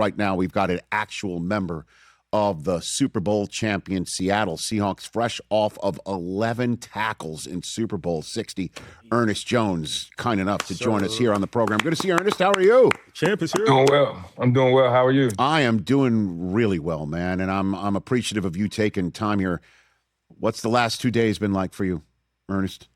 right now we've got an actual member of the Super Bowl champion Seattle Seahawks, fresh off of 11 tackles in Super Bowl 60. Ernest Jones, kind enough to join us here on the program. Good to see you, Ernest. How are you? Champ is here. Doing well. I'm doing well. How are you? I am doing really well, man, and I'm appreciative of you taking time here. What's the last 2 days been like for you, Ernest?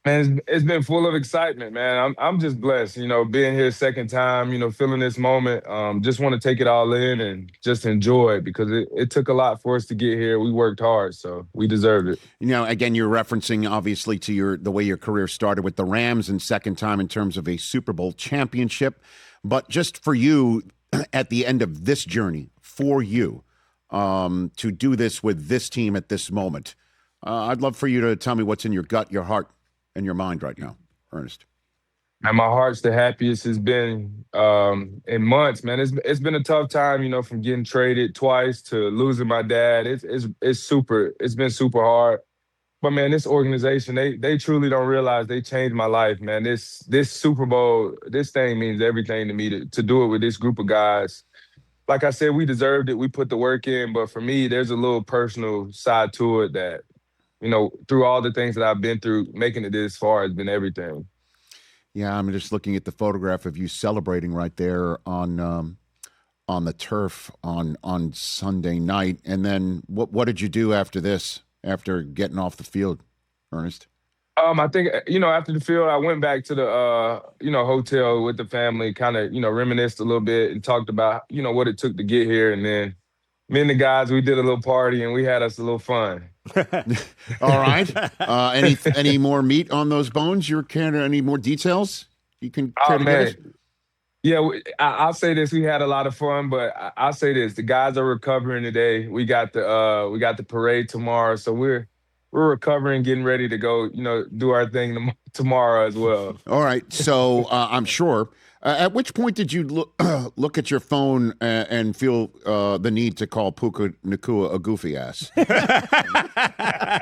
Man, it's been full of excitement, man. I'm just blessed, being here second time, feeling this moment. Just want to take it all in and just enjoy it because it took a lot for us to get here. We worked hard, so we deserved it. Again, you're referencing obviously to the way your career started with the Rams and second time in terms of a Super Bowl championship. But just for you, at the end of this journey, for you, to do this with this team at this moment, I'd love for you to tell me what's in your gut, your heart, and your mind right now, Ernest. And my heart's the happiest it's been in months, man. It's been a tough time, from getting traded twice to losing my dad. It's been super hard. But man, this organization, they truly don't realize they changed my life, man. This Super Bowl, this thing means everything to me to do it with this group of guys. Like I said, we deserved it. We put the work in. But for me, there's a little personal side to it that, through all the things that I've been through, making it this far has been everything. Yeah, I'm just looking at the photograph of you celebrating right there on the turf on Sunday night. And then what did you do after this, after getting off the field, Ernest? I think, after the field, I went back to the, hotel with the family, kind of, reminisced a little bit and talked about, what it took to get here. And then me and the guys, we did a little party and we had us a little fun. All right. Any more meat on those bones? Any more details you can care to give us? Yeah, I'll say this: we had a lot of fun, but I'll say this: the guys are recovering today. We got the parade tomorrow, so we're recovering, getting ready to go. Do our thing tomorrow as well. All right. So I'm sure. At which point did you look at your phone and feel the need to call Puka Nacua a goofy ass?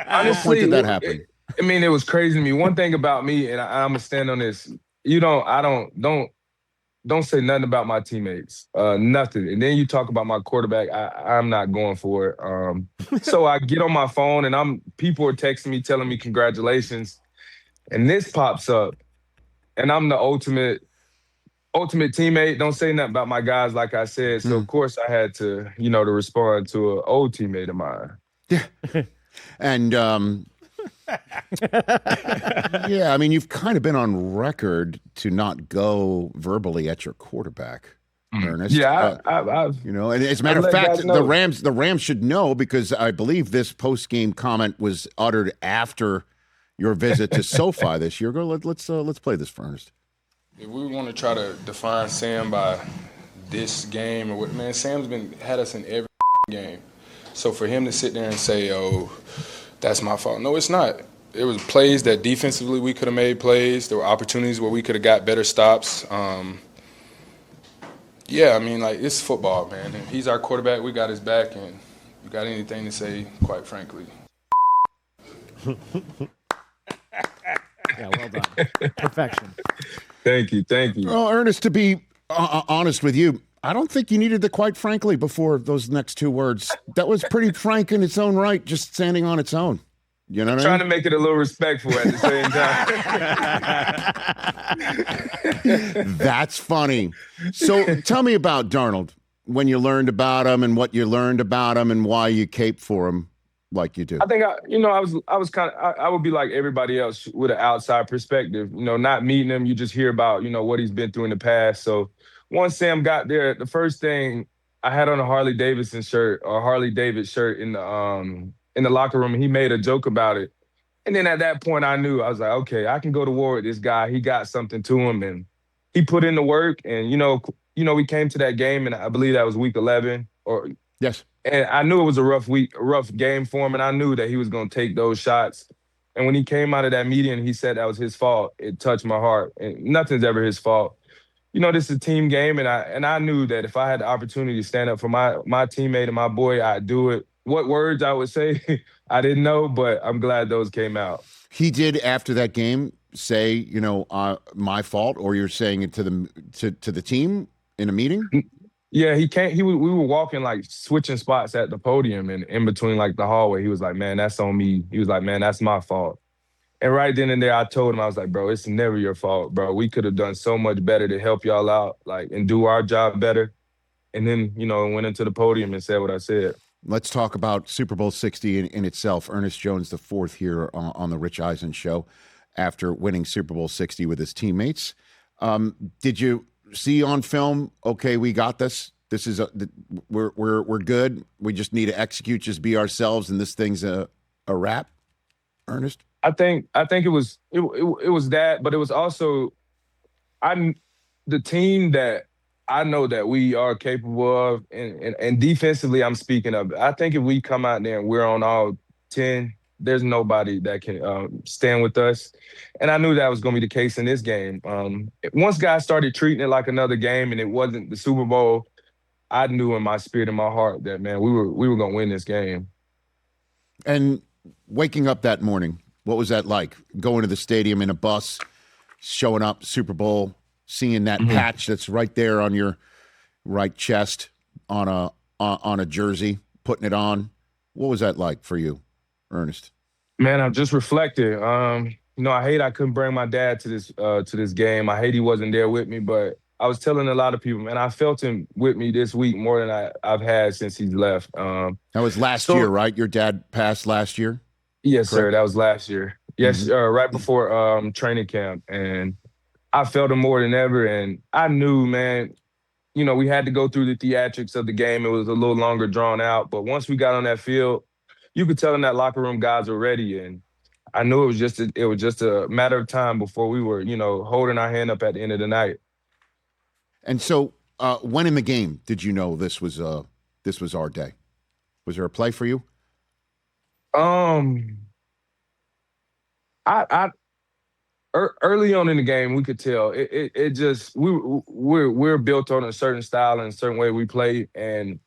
Honestly, when did that happen? It was crazy to me. One thing about me, and I'm gonna stand on this. Don't say nothing about my teammates. Nothing. And then you talk about my quarterback. I'm not going for it. So I get on my phone and people are texting me, telling me congratulations, and this pops up, and I'm the ultimate teammate. Don't say nothing about my guys, like I said. So of course I had to, to respond to an old teammate of mine. Yeah. And yeah, you've kind of been on record to not go verbally at your quarterback, Ernest. Yeah, and as a matter of fact, the Rams should know, because I believe this post-game comment was uttered after your visit to SoFi this year. Let's play this for Ernest. If we want to try to define Sam by this game or what, man, Sam's had us in every game. So for him to sit there and say, "Oh, that's my fault," no, it's not. It was plays that defensively we could have made plays. There were opportunities where we could have got better stops. It's football, man. And he's our quarterback. We got his back, and you got anything to say, quite frankly. Yeah, well done. Perfection. Thank you. Well, Ernest, to be honest with you, I don't think you needed the "quite frankly" before those next two words. That was pretty frank in its own right, just standing on its own. You know what Trying to make it a little respectful at the same time. That's funny. So tell me about Darnold, when you learned about him and what you learned about him and why you caped for him like you do. I think I would be like everybody else with an outside perspective. Not meeting him, you just hear about what he's been through in the past. So once Sam got there, the first thing, I had on a Harley Davidson shirt or Harley David shirt in the locker room, and he made a joke about it. And then at that point, I knew. I was like, okay, I can go to war with this guy. He got something to him, and he put in the work. And we came to that game, and I believe that was week 11. Yes. And I knew it was a rough game for him, and I knew that he was going to take those shots. And when he came out of that meeting and he said that was his fault, it touched my heart. And nothing's ever his fault. This is a team game, and I knew that if I had the opportunity to stand up for my teammate and my boy, I'd do it. What words I would say, I didn't know, but I'm glad those came out. He did, after that game, say, my fault, or you're saying it to the team in a meeting? Yeah, he can't. We were walking like switching spots at the podium, and in between like the hallway, he was like, "Man, that's on me." He was like, "Man, that's my fault." And right then and there, I told him, I was like, "Bro, it's never your fault, bro. We could have done so much better to help y'all out, like, and do our job better." And then, went into the podium and said what I said. Let's talk about Super Bowl 60 in itself. Ernest Jones, the fourth here on the Rich Eisen Show, after winning Super Bowl 60 with his teammates. Did you see on film, okay, we got this? This is we're good. We just need to execute, just be ourselves, and this thing's a wrap. Ernest, I think it was that, but it was also the team that I know that we are capable of, and defensively, I'm speaking of. I think if we come out there and we're on all 10, there's nobody that can stand with us. And I knew that was going to be the case in this game. Once guys started treating it like another game and it wasn't the Super Bowl, I knew in my spirit, in my heart, that, man, we were going to win this game. And waking up that morning, what was that like? Going to the stadium in a bus, showing up, Super Bowl, seeing that patch that's right there on your right chest on a jersey, putting it on. What was that like for you, Ernest? Man, I'm just reflecting. I hate I couldn't bring my dad to this game. I hate he wasn't there with me, but I was telling a lot of people, man, I felt him with me this week more than I've had since he's left. That was last year, right? Your dad passed last year? Yes, Correct. sir. That was last year. Yes, right before training camp. And I felt him more than ever. And I knew, man, we had to go through the theatrics of the game. It was a little longer drawn out. But once we got on that field, you could tell in that locker room guys were ready. And I knew it was just a matter of time before we were, holding our hand up at the end of the night. And so when in the game did you know this was our day? Was there a play for you? Early on in the game, we could tell it just we're built on a certain style and a certain way we play, and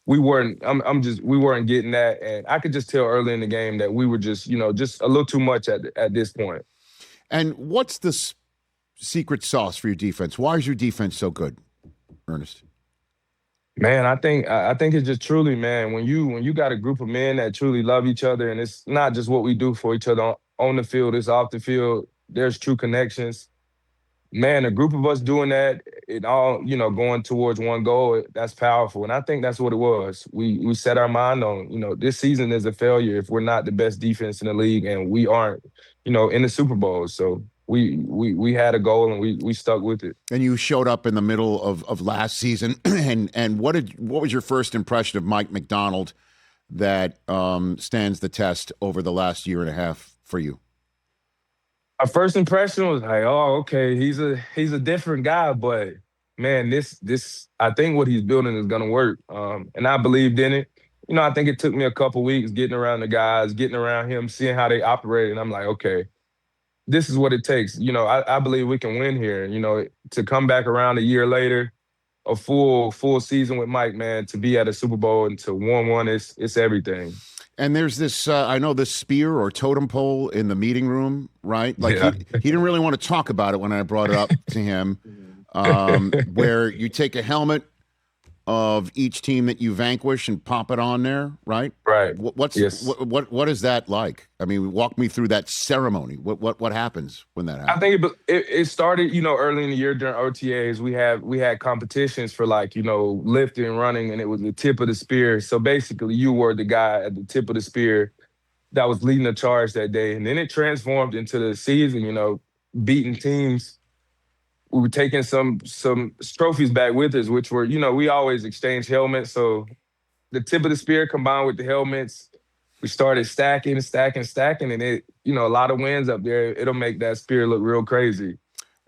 we weren't getting that, and I could just tell early in the game that we were just a little too much at this point. And what's the secret sauce for your defense? Why is your defense so good, Ernest? Man, I think it's just truly, man, when you got a group of men that truly love each other, and it's not just what we do for each other on the field, it's off the field. There's true connections. Man, a group of us doing that, it all, going towards one goal, that's powerful. And I think that's what it was. We set our mind on, this season is a failure if we're not the best defense in the league and we aren't, in the Super Bowl. So we had a goal and we stuck with it. And you showed up in the middle of last season. and what was your first impression of Mike McDonald that stands the test over the last year and a half for you? Our first impression was like, oh, okay, he's a different guy, but man, this I think what he's building is gonna work. And I believed in it. I think it took me a couple weeks getting around the guys, getting around him, seeing how they operate, and I'm like, okay, this is what it takes. I believe we can win here. To come back around a year later, a full season with Mike, man, to be at a Super Bowl and to win one, it's everything. And there's this, I know, this spear or totem pole in the meeting room, right? Like Yeah. he didn't really want to talk about it when I brought it up to him, where you take a helmet of each team that you vanquish and pop it on there, right? Right. What is that like? I mean, walk me through that ceremony. What happens when that happens? I think it started, early in the year during OTAs. We had competitions for lifting, running, and it was the tip of the spear. So basically, you were the guy at the tip of the spear that was leading the charge that day. And then it transformed into the season, beating teams. We were taking some trophies back with us, which were, we always exchange helmets. So the tip of the spear combined with the helmets, we started stacking, and it, a lot of wins up there. It'll make that spear look real crazy.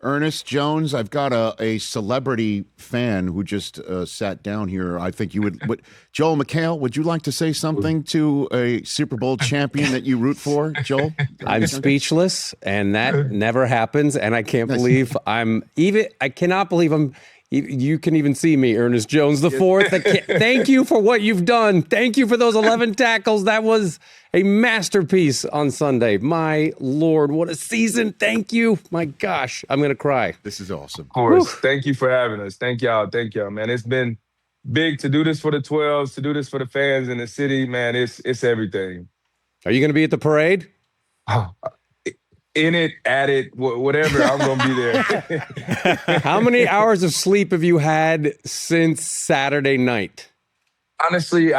Ernest Jones, I've got a celebrity fan who just sat down here. I think you would Joel McHale, would you like to say something to a Super Bowl champion that you root for, Joel? I'm speechless, and that never happens. And I can't believe I cannot believe you can even see me, Ernest Jones the fourth. Thank you for what you've done. Thank you for those 11 tackles. That was a masterpiece on Sunday. My Lord, what a season. Thank you. My gosh, I'm going to cry. This is awesome. Of course. Thank you for having us. Thank y'all, man. It's been big to do this for the 12s, to do this for the fans in the city, man, it's everything. Are you going to be at the parade? In it, at it, whatever, I'm going to be there. How many hours of sleep have you had since Saturday night? Honestly,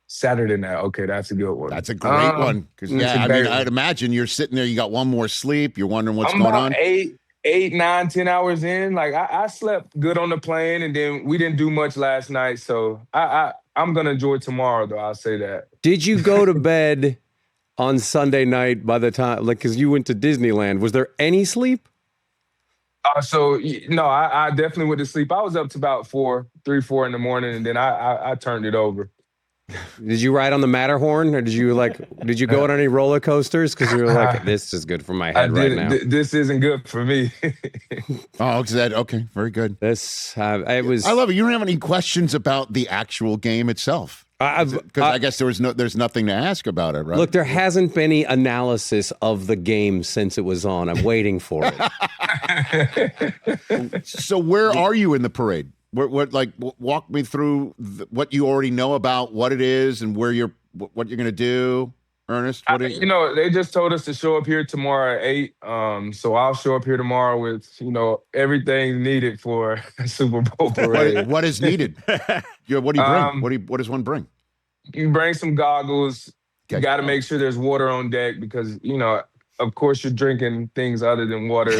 Saturday night. Okay, that's a good one. That's a great one. Because I'd imagine you're sitting there, you got one more sleep, you're wondering what's going on. 8, 9, 10 hours in. Like I slept good on the plane, and then we didn't do much last night. So I'm gonna enjoy tomorrow, though. I'll say that. Did you go to bed on Sunday night by the time, because you went to Disneyland? Was there any sleep? No, I definitely went to sleep. I was up to about 3, 4 in the morning, and then I turned it over. Did you ride on the Matterhorn, or did you go on any roller coasters? Because you were like, this is good for my head right now. This isn't good for me. Okay, very good. I love it. You don't have any questions about the actual game itself. Because I guess there's nothing to ask about it, right? Look, there hasn't been any analysis of the game since it was on. I'm waiting for it. So where are you in the parade? Walk me through what you already know about what it is and what you're going to do, Ernest. They just told us to show up here tomorrow at 8. So I'll show up here tomorrow with everything needed for a Super Bowl parade. What is needed? What do you bring? What does one bring? You bring some goggles. You got to make sure there's water on deck because of course, you're drinking things other than water.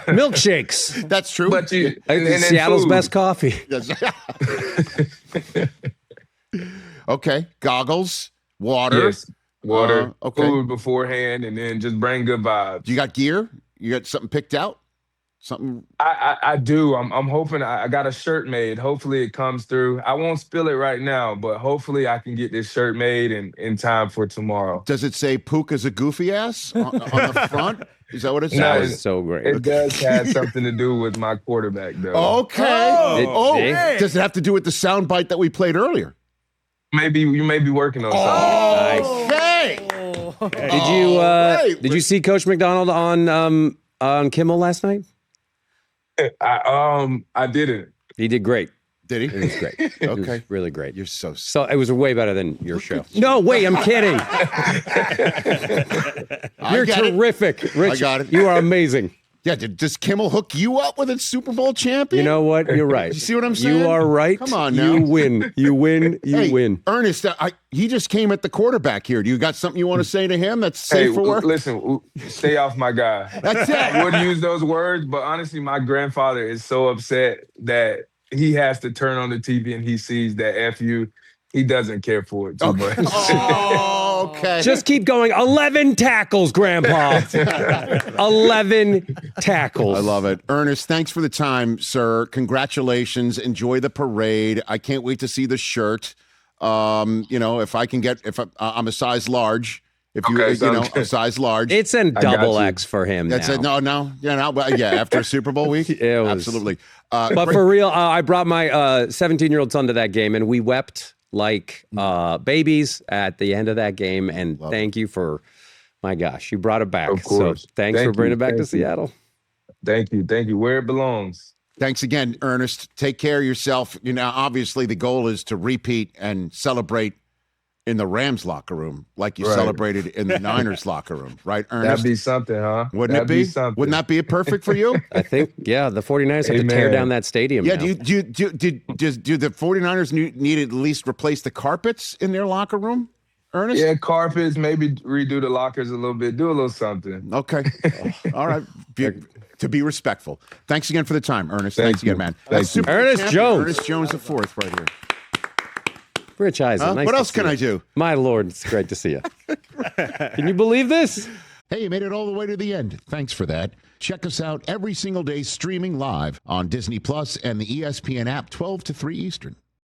Milkshakes. That's true. But and Seattle's food. Best coffee. Okay. Goggles, water. Yes. Water, okay. Food beforehand, and then just bring good vibes. You got gear? You got something picked out? Something? I do. I'm hoping I got a shirt made. Hopefully it comes through. I won't spill it right now, but hopefully I can get this shirt made in time for tomorrow. Does it say Puka's a goofy ass on the front? Is that what it says? That was so great. It does have something to do with my quarterback, though. Okay. Does it have to do with the soundbite that we played earlier? Maybe you may be working on something. Okay. Did you see Coach McDonald on Kimmel last night? I didn't. He did great. Did he? It was great. Okay. It was really great. You're so it was way better than your show. No, wait, I'm kidding. You're terrific. Rich, I got it. You are amazing. Yeah, does Kimmel hook you up with a Super Bowl champion? You know what? You're right. You see what I'm saying? You are right. Come on now. You win. You win. You win. Ernest, he just came at the quarterback here. Do you got something you want to say to him that's safe for work? Listen, stay off my guy. That's it. I wouldn't use those words, but honestly, my grandfather is so upset that he has to turn on the TV and he sees that F you. He doesn't care for it too much. Oh, okay. Just keep going. 11 tackles, Grandpa. 11 tackles. I love it. Ernest, thanks for the time, sir. Congratulations. Enjoy the parade. I can't wait to see the shirt. If I can get, I'm a size large. If you, a size large. It's in double X for him. That's now. it. No. Yeah, after Super Bowl week. Absolutely. But for real, I brought my 17-year-old son to that game, and we wept like babies at the end of that game. And thank you for, my gosh, you brought it back. Of course. So thanks for bringing it back to Seattle. Thank you. Where it belongs. Thanks again, Ernest. Take care of yourself. Obviously the goal is to repeat and celebrate in the Rams locker room like you celebrated in the Niners locker room, right, Ernest? That'd be something, huh? Wouldn't it be? Wouldn't that be perfect for you? I think, the 49ers have to tear down that stadium now. Do the 49ers need at least replace the carpets in their locker room, Ernest? Yeah, carpets, maybe redo the lockers a little bit, do a little something. Okay. All right. To be respectful. Thanks again for the time, Ernest. Thank Thanks you. again, man. Thank you. Ernest Jones. Ernest Jones the fourth right here. Rich Eisen. Nice what to else see can you. I do? My Lord, it's great to see you. Can you believe this? Hey, you made it all the way to the end. Thanks for that. Check us out every single day streaming live on Disney Plus and the ESPN app 12 to 3 Eastern.